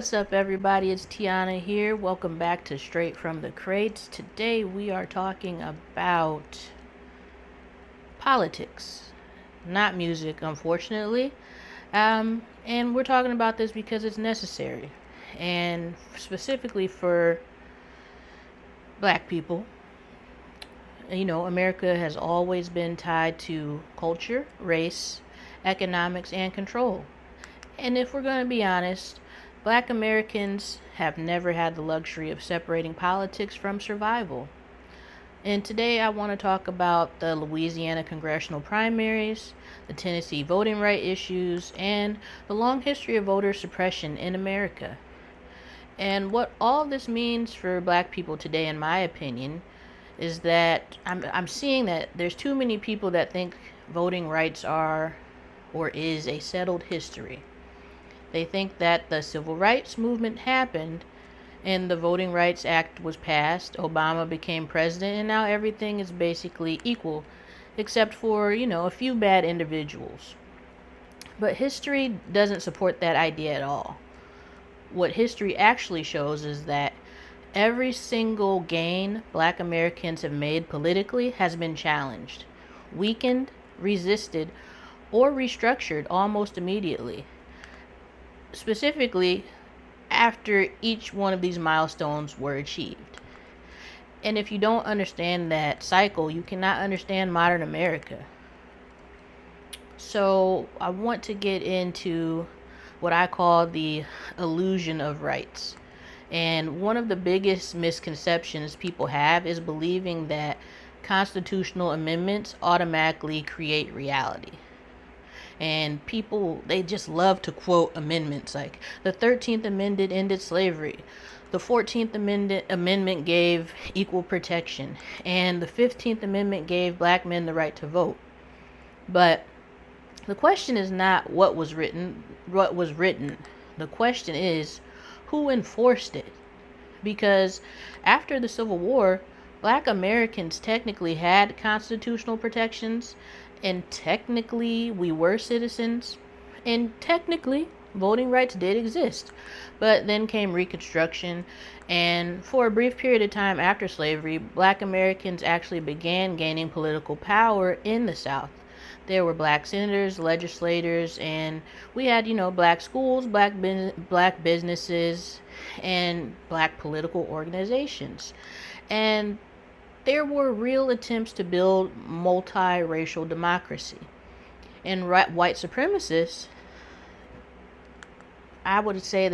What's up, everybody? It's Tiana here. Welcome back to Straight from the Crates. Today we are talking about politics, not music, unfortunately. And we're talking about this because it's necessary, and specifically for black people. You know, America has always been tied to culture, race, economics, and control. And if we're going to be honest, black Americans have never had the luxury of separating politics from survival. And today I want to talk about the Louisiana congressional primaries, the Tennessee voting right issues, and the long history of voter suppression in America. And what all this means for black people today, in my opinion, is that I'm seeing that there's too many people that think voting rights are or is a settled history. They think that the civil rights movement happened and the Voting Rights Act was passed, Obama became president, and now everything is basically equal, except for, a few bad individuals. But history doesn't support that idea at all. What history actually shows is that every single gain black Americans have made politically has been challenged, weakened, resisted, or restructured almost immediately. Specifically, after each one of these milestones were achieved. And if you don't understand that cycle, you cannot understand modern America. So I want to get into what I call the illusion of rights. And one of the biggest misconceptions people have is believing that constitutional amendments automatically create reality. And people, they just love to quote amendments like the 13th Amendment ended slavery, the 14th Amendment gave equal protection, and the 15th Amendment gave black men the right to vote. But the question is not what was written. The question is who enforced it. Because after the Civil War, black Americans technically had constitutional protections, and technically we were citizens, and technically voting rights did exist. But then came Reconstruction, and for a brief period of time after slavery, black Americans actually began gaining political power in the South. There were black senators, legislators, and we had, black schools, black businesses, and black political organizations. And there were real attempts to build multiracial democracy. And white supremacists, I don't want to say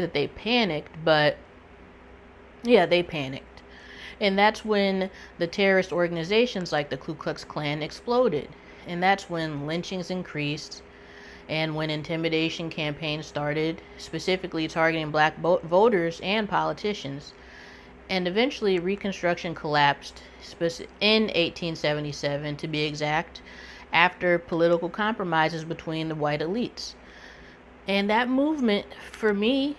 that they panicked, but yeah, they panicked. And that's when the terrorist organizations like the Ku Klux Klan exploded. And that's when lynchings increased and when intimidation campaigns started, specifically targeting black voters and politicians. And eventually Reconstruction collapsed in 1877, to be exact, after political compromises between the white elites. And that movement, for me,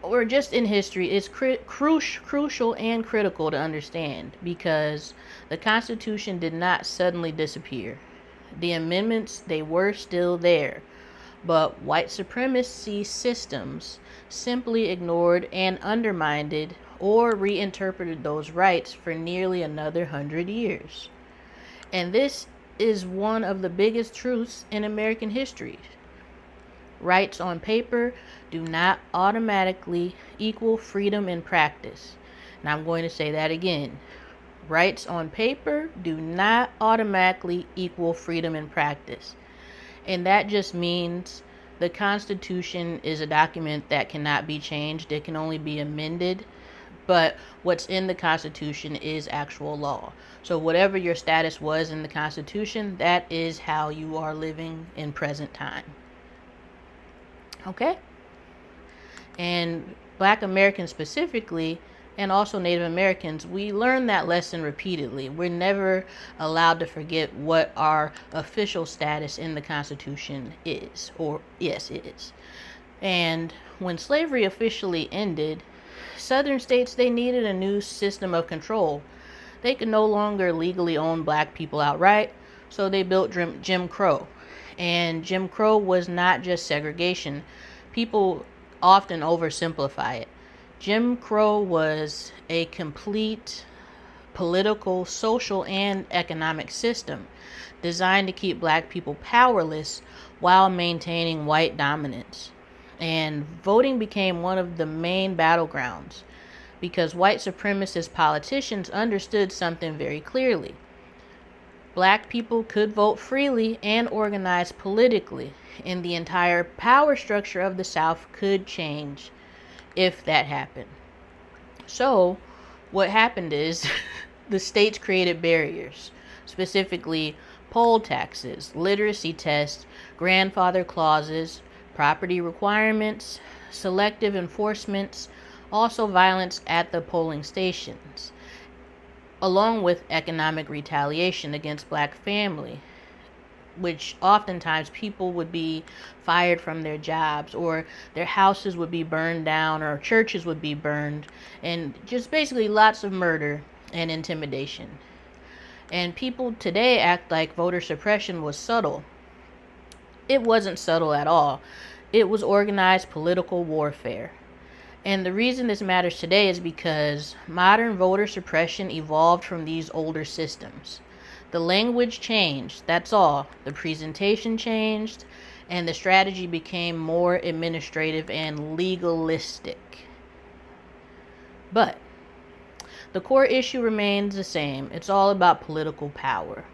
or just in history, is crucial and critical to understand, because the Constitution did not suddenly disappear. The amendments, they were still there, but white supremacy systems simply ignored and undermined or reinterpreted those rights for nearly another 100 years. And this is one of the biggest truths in American history. Rights on paper do not automatically equal freedom in practice. And I'm going to say that again. Rights on paper do not automatically equal freedom in practice. And that just means the Constitution is a document that cannot be changed. It can only be amended. But what's in the Constitution is actual law. So whatever your status was in the Constitution, that is how you are living in present time. Okay? And black Americans specifically, and also Native Americans, we learn that lesson repeatedly. We're never allowed to forget what our official status in the Constitution is, or yes, it is. And when slavery officially ended, Southern states, they needed a new system of control. They could no longer legally own black people outright, so they built Jim Crow. And Jim Crow was not just segregation. People often oversimplify it. Jim Crow was a complete political, social, and economic system designed to keep black people powerless while maintaining white dominance. And voting became one of the main battlegrounds because white supremacist politicians understood something very clearly. Black people could vote freely and organize politically, and the entire power structure of the South could change if that happened. So, what happened is the states created barriers, specifically poll taxes, literacy tests, grandfather clauses, property requirements, selective enforcements, also violence at the polling stations, along with economic retaliation against black family, which oftentimes people would be fired from their jobs, or their houses would be burned down, or churches would be burned, and just basically lots of murder and intimidation. And people today act like voter suppression was subtle. It wasn't subtle at all. It was organized political warfare. And the reason this matters today is because modern voter suppression evolved from these older systems. The language changed, that's all. The presentation changed, and the strategy became more administrative and legalistic. But the core issue remains the same. It's all about political power.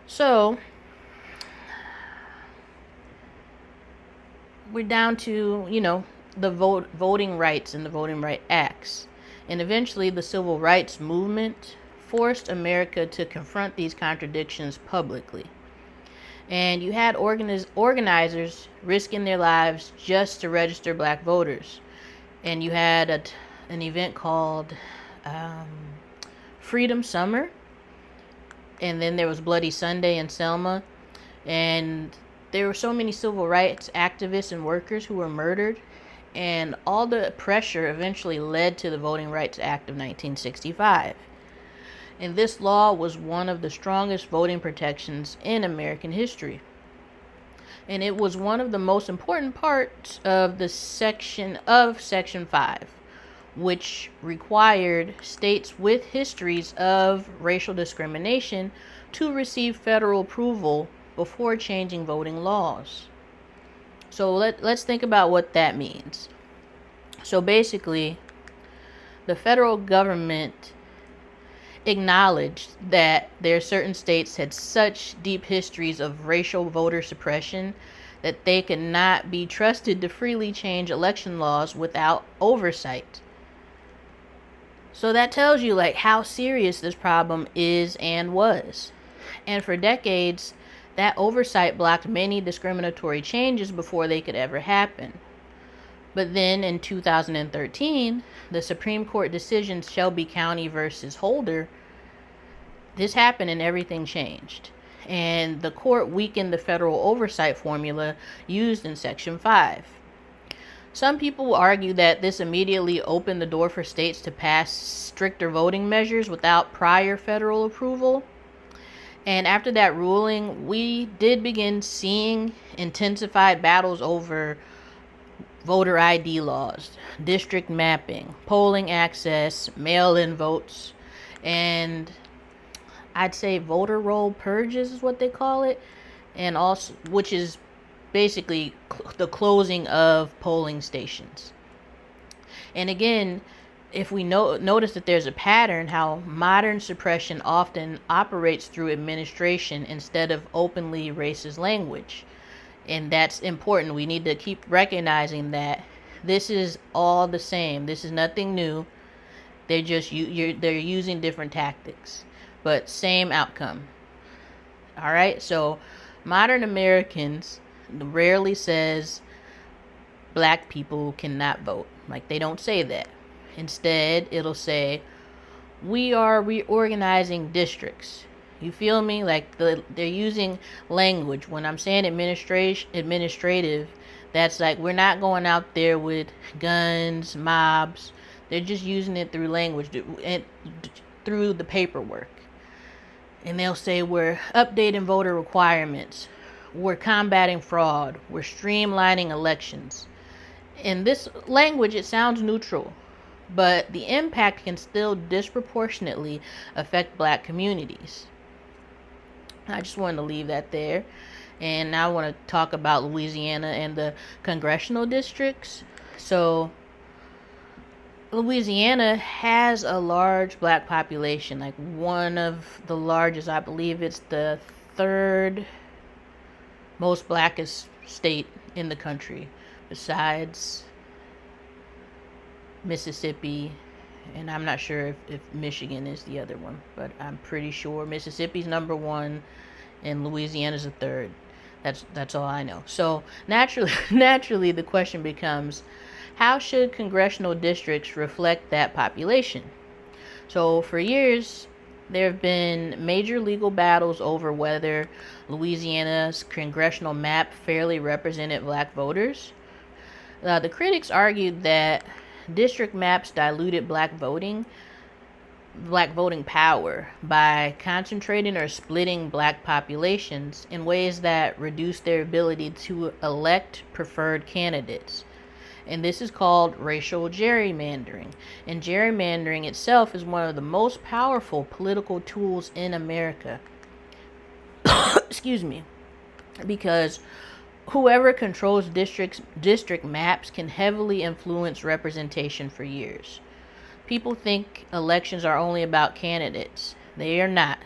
So, we're down to, the voting rights and the Voting Rights Acts. And eventually the Civil Rights Movement forced America to confront these contradictions publicly. And you had organizers risking their lives just to register black voters. And you had an event called Freedom Summer. And then there was Bloody Sunday in Selma. And there were so many civil rights activists and workers who were murdered. And all the pressure eventually led to the Voting Rights Act of 1965. And this law was one of the strongest voting protections in American history. And it was one of the most important parts of the Section 5, which required states with histories of racial discrimination to receive federal approval before changing voting laws. So let's think about what that means. So basically, the federal government acknowledged that there are certain states had such deep histories of racial voter suppression that they could not be trusted to freely change election laws without oversight. So that tells you how serious this problem is and was. And for decades, that oversight blocked many discriminatory changes before they could ever happen. But then in 2013, the Supreme Court decision Shelby County versus Holder, this happened and everything changed. And the court weakened the federal oversight formula used in Section 5. Some people argue that this immediately opened the door for states to pass stricter voting measures without prior federal approval. And after that ruling, we did begin seeing intensified battles over voter ID laws, district mapping, polling access, mail-in votes, and I'd say voter roll purges is what they call it, and also, which is basically the closing of polling stations. And again, if we notice that there's a pattern, how modern suppression often operates through administration instead of openly racist language. And that's important. We need to keep recognizing that this is all the same. This is nothing new. They're just they're using different tactics, but same outcome. All right. So modern Americans rarely says black people cannot vote. They don't say that. Instead, it'll say, we are reorganizing districts. You feel me? They're using language. When I'm saying administrative, that's we're not going out there with guns, mobs. They're just using it through language, through the paperwork. And they'll say, we're updating voter requirements. We're combating fraud. We're streamlining elections. In this language, it sounds neutral, but the impact can still disproportionately affect black communities. I just wanted to leave that there. And now I want to talk about Louisiana and the congressional districts. So, Louisiana has a large black population, like one of the largest. I believe it's the third most blackest state in the country, besides Mississippi, and I'm not sure if Michigan is the other one, but I'm pretty sure Mississippi's number one and Louisiana's the third. That's all I know. So naturally the question becomes, how should congressional districts reflect that population? So for years there have been major legal battles over whether Louisiana's congressional map fairly represented black voters. The critics argued that district maps diluted black voting power by concentrating or splitting black populations in ways that reduced their ability to elect preferred candidates. And this is called racial gerrymandering. And gerrymandering itself is one of the most powerful political tools in America. Excuse me. Because whoever controls district maps can heavily influence representation for years. People think elections are only about candidates. They are not.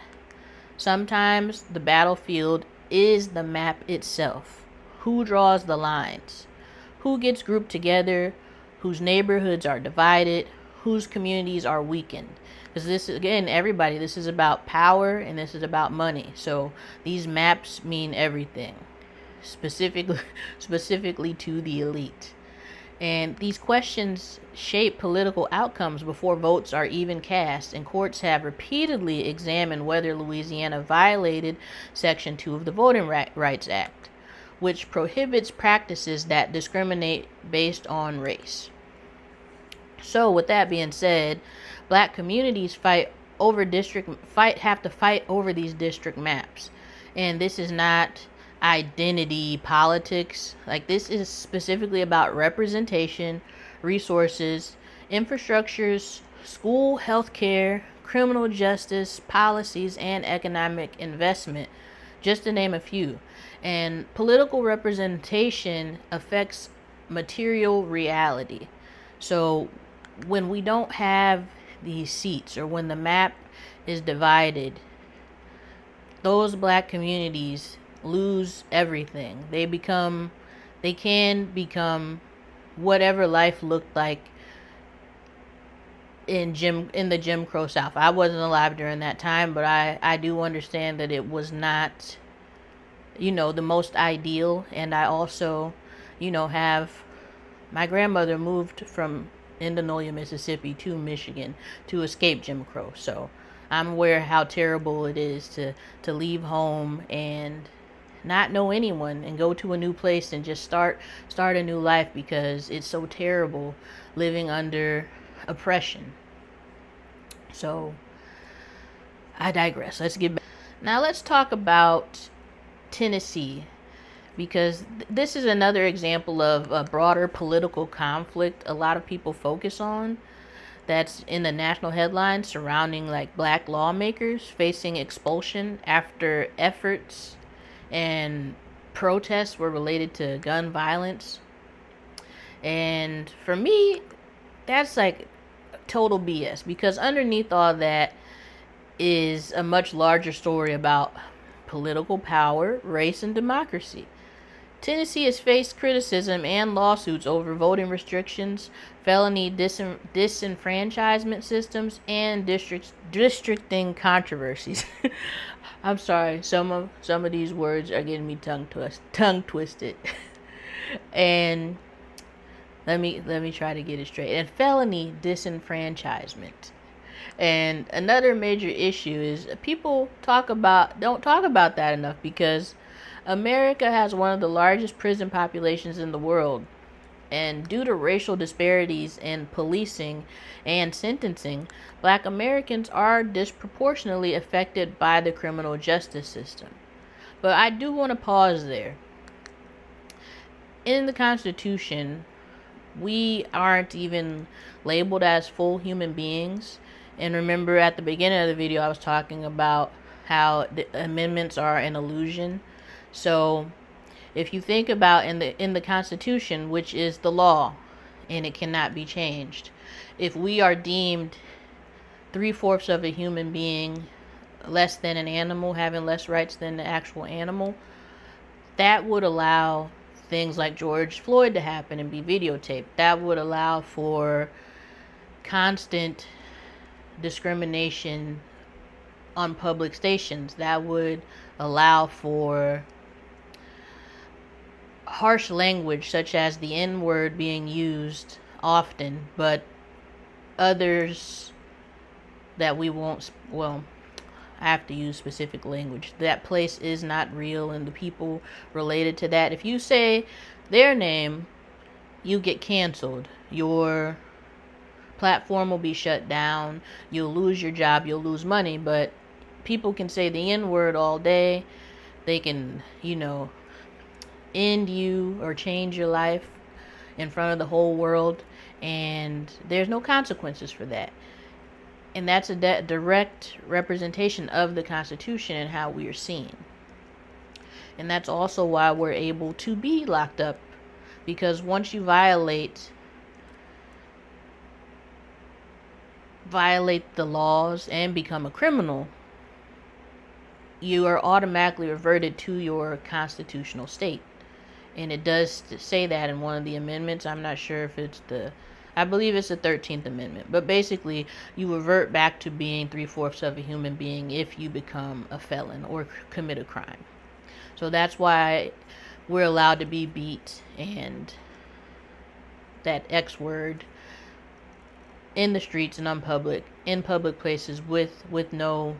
Sometimes the battlefield is the map itself. Who draws the lines? Who gets grouped together? Whose neighborhoods are divided? Whose communities are weakened? Because this, again, everybody, this is about power and this is about money. So these maps mean everything, specifically to the elite. And these questions shape political outcomes before votes are even cast, and courts have repeatedly examined whether Louisiana violated Section 2 of the Voting Rights Act, which prohibits practices that discriminate based on race. So with that being said, black communities have to fight over these district maps. And this is not identity politics. Like, this is specifically about representation, resources, infrastructures, school, healthcare, criminal justice, policies, and economic investment, just to name a few. And political representation affects material reality. So when we don't have these seats, or when the map is divided, those black communities lose everything. They can become whatever life looked like in the Jim Crow South. I wasn't alive during that time, but I do understand that it was not, the most ideal. And I also, have my grandmother moved from Indianola, Mississippi to Michigan to escape Jim Crow. So I'm aware how terrible it is to leave home and not know anyone and go to a new place and just start a new life, because it's so terrible living under oppression. So I digress. Let's get back. Now let's talk about Tennessee, because this is another example of a broader political conflict a lot of people focus on, that's in the national headlines surrounding like black lawmakers facing expulsion after efforts and protests were related to gun violence. And for me, that's like total BS, because underneath all that is a much larger story about political power, race, and democracy. Tennessee has faced criticism and lawsuits over voting restrictions, felony disenfranchisement systems, and districting controversies. I'm sorry, some of these words are getting me tongue twisted. And let me try to get it straight. And felony disenfranchisement. And another major issue is people don't talk about that enough, because America has one of the largest prison populations in the world. And due to racial disparities in policing and sentencing, black Americans are disproportionately affected by the criminal justice system. But I do want to pause there. In the Constitution, We aren't even labeled as full human beings. And remember, at the beginning of the video, I was talking about how the amendments are an illusion. So if you think about in the Constitution, which is the law, and it cannot be changed, if we are deemed 3/4 of a human being less than an animal, having less rights than the actual animal, that would allow things like George Floyd to happen and be videotaped. That would allow for constant discrimination on public stations. That would allow for harsh language such as the N-word being used often, but others that we won't, well, I have to use specific language. That place is not real, and the people related to that, if you say their name, you get canceled. Your platform will be shut down. You'll lose your job. You'll lose money. But people can say the N-word all day. They can, end you or change your life in front of the whole world, and there's no consequences for that. And that's a direct representation of the Constitution and how we are seen. And that's also why we're able to be locked up, because once you violate the laws and become a criminal, you are automatically reverted to your constitutional state. And it does say that in one of the amendments. I'm not sure if it's I believe it's the 13th Amendment. But basically, you revert back to being 3/4 of a human being if you become a felon or commit a crime. So that's why we're allowed to be beat and that X word in the streets and in public places with no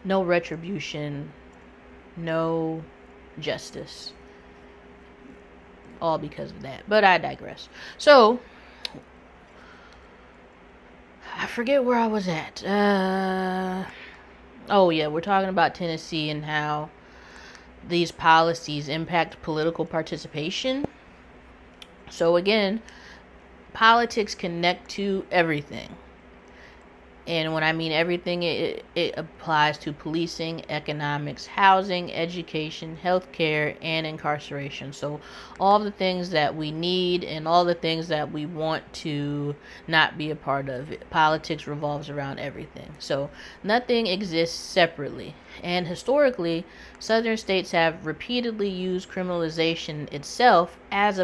retribution, no justice, all because of that. But I digress. So I forget where I was at. We're talking about Tennessee and how these policies impact political participation. So again, politics connect to everything. And when I mean everything, it applies to policing, economics, housing, education, healthcare, and incarceration. So all the things that we need and all the things that we want to not be a part of, politics revolves around everything. So nothing exists separately. And historically, southern states have repeatedly used criminalization itself as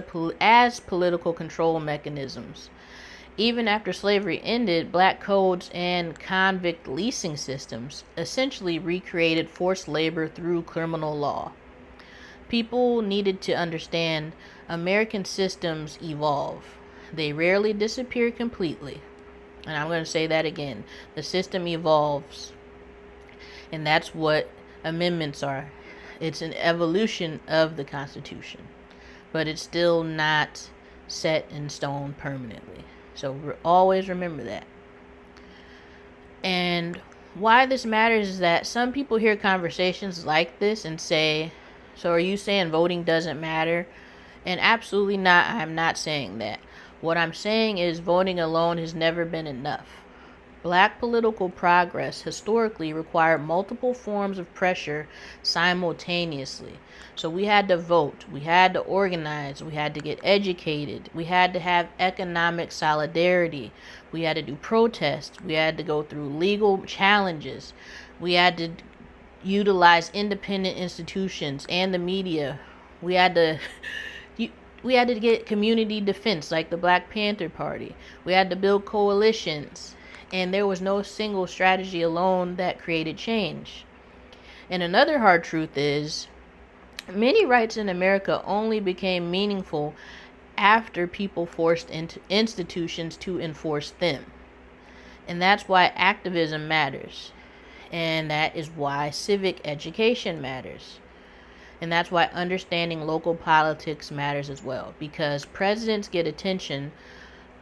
political control mechanisms. Even after slavery ended, black codes and convict leasing systems essentially recreated forced labor through criminal law. People needed to understand American systems evolve. They rarely disappear completely. And I'm going to say that again. The system evolves. And that's what amendments are. It's an evolution of the Constitution. But it's still not set in stone permanently. So always remember that. And why this matters is that some people hear conversations like this and say, so are you saying voting doesn't matter? And absolutely not. I'm not saying that. What I'm saying is voting alone has never been enough. Black political progress historically required multiple forms of pressure simultaneously. So we had to vote, we had to organize, we had to get educated, we had to have economic solidarity, we had to do protests, we had to go through legal challenges, we had to utilize independent institutions and the media, we had to get community defense like the Black Panther Party, we had to build coalitions. And there was no single strategy alone that created change. And another hard truth is, many rights in America only became meaningful after people forced into institutions to enforce them. And that's why activism matters. And that is why civic education matters. And that's why understanding local politics matters as well. Because presidents get attention,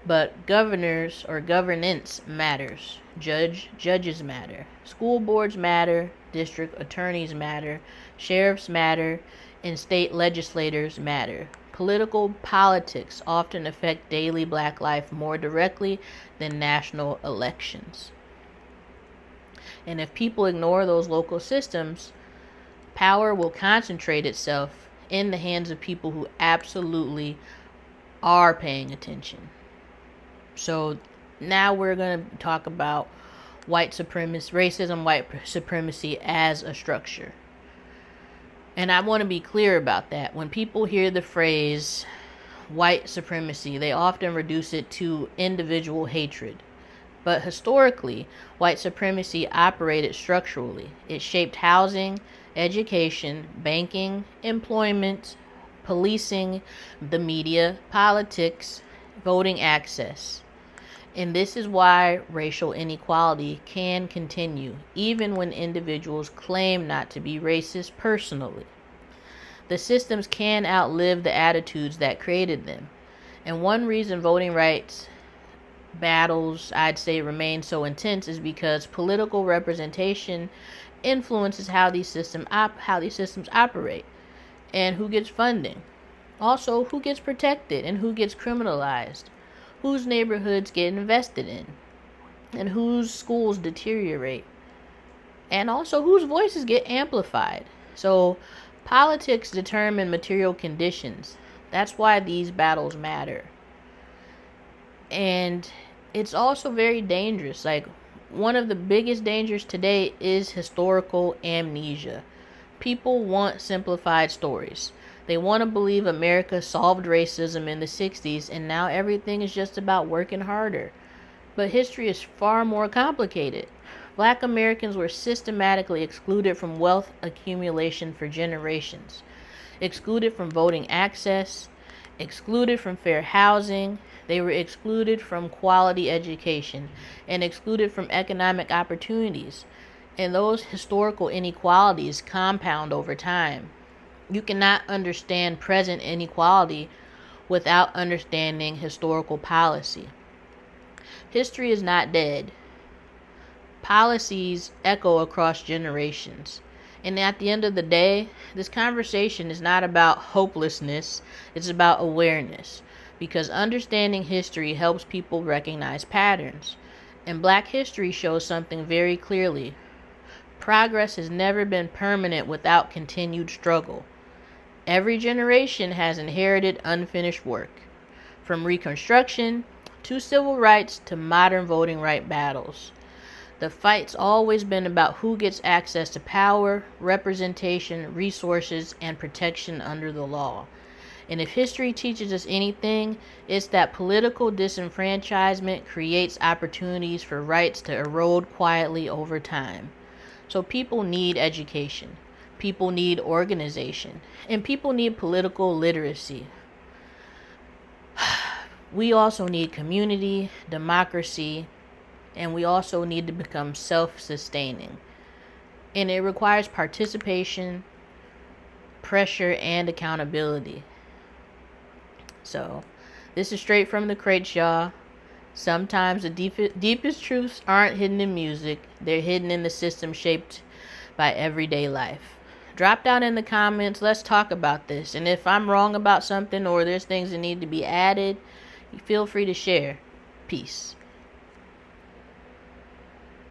but governors or governance matters. Judges matter. School boards matter. District attorneys matter. Sheriffs matter. And state legislators matter. Political politics often affect daily black life more directly than national elections. And if people ignore those local systems, power will concentrate itself in the hands of people who absolutely are paying attention. So now we're going to talk about white supremacy, racism, white supremacy as a structure. And I want to be clear about that. When people hear the phrase white supremacy, they often reduce it to individual hatred. But historically, white supremacy operated structurally. It shaped housing, education, banking, employment, policing, the media, politics, voting access. And this is why racial inequality can continue, even when individuals claim not to be racist personally. The systems can outlive the attitudes that created them. And one reason voting rights battles, I'd say, remain so intense is because political representation influences how these systems operate and who gets funding. Also, who gets protected and who gets criminalized. Whose neighborhoods get invested in, and whose schools deteriorate, and also whose voices get amplified. So politics determine material conditions. That's why these battles matter. And it's also very dangerous. Like, one of the biggest dangers today is historical amnesia. People want simplified stories. They want to believe America solved racism in the 60s and now everything is just about working harder. But history is far more complicated. Black Americans were systematically excluded from wealth accumulation for generations, excluded from voting access, excluded from fair housing. They were excluded from quality education and excluded from economic opportunities. And those historical inequalities compound over time. You cannot understand present inequality without understanding historical policy. History is not dead. Policies echo across generations. And at the end of the day, this conversation is not about hopelessness, it's about awareness. Because understanding history helps people recognize patterns. And Black history shows something very clearly. Progress has never been permanent without continued struggle. Every generation has inherited unfinished work, from Reconstruction to civil rights to modern voting right battles. The fight's always been about who gets access to power, representation, resources, and protection under the law. And if history teaches us anything, it's that political disenfranchisement creates opportunities for rights to erode quietly over time. So people need education. People need organization, and people need political literacy. We also need community, democracy, and we also need to become self-sustaining. And it requires participation, pressure, and accountability. So, this is straight from the crates, y'all. Sometimes the deepest truths aren't hidden in music, they're hidden in the system shaped by everyday life. Drop down in the comments. Let's talk about this. And if I'm wrong about something or there's things that need to be added, feel free to share. Peace.